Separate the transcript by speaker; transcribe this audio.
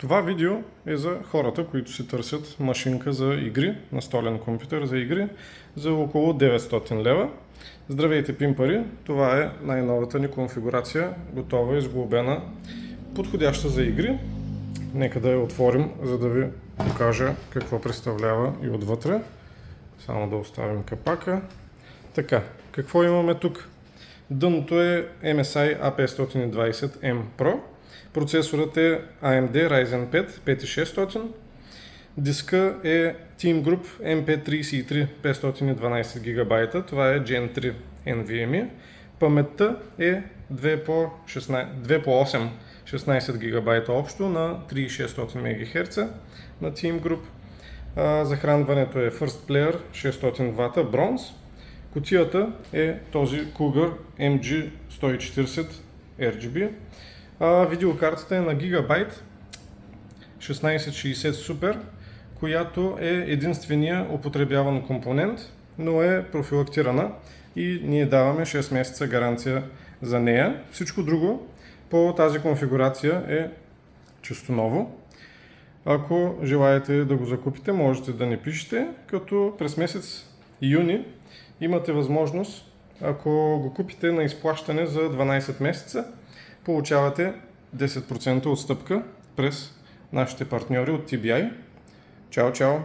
Speaker 1: Това видео е за хората, които си търсят машинка за игри, настолен компютър за игри за около 900 лева. Здравейте, пимпари! Това е най-новата ни конфигурация, готова, изглобена, подходяща за игри. Нека да я отворим, за да ви покажа какво представлява и отвътре. Само да оставим капака. Така, какво имаме тук? Дъното е MSI A520M Pro. Процесорът е AMD Ryzen 5 5600. Диска е Team Group MP33 512 GB. Това е Gen 3 NVMe. Паметта е 2 по 8 16 GB общо на 3600 МГц на Team Group. Захранването е First Player 600 W бронз. Кутията е този Cougar MG140 RGB. Видеокартата е на Gigabyte 1660 Super, която е единствения употребяван компонент, но е профилактирана и ние даваме 6 месеца гаранция за нея. Всичко друго по тази конфигурация е чисто ново. Ако желаете да го закупите, можете да ни пишете, като през месец юни имате възможност, ако го купите на изплащане за 12 месеца, получавате 10% отстъпка през нашите партньори от TBI. Чао, чао!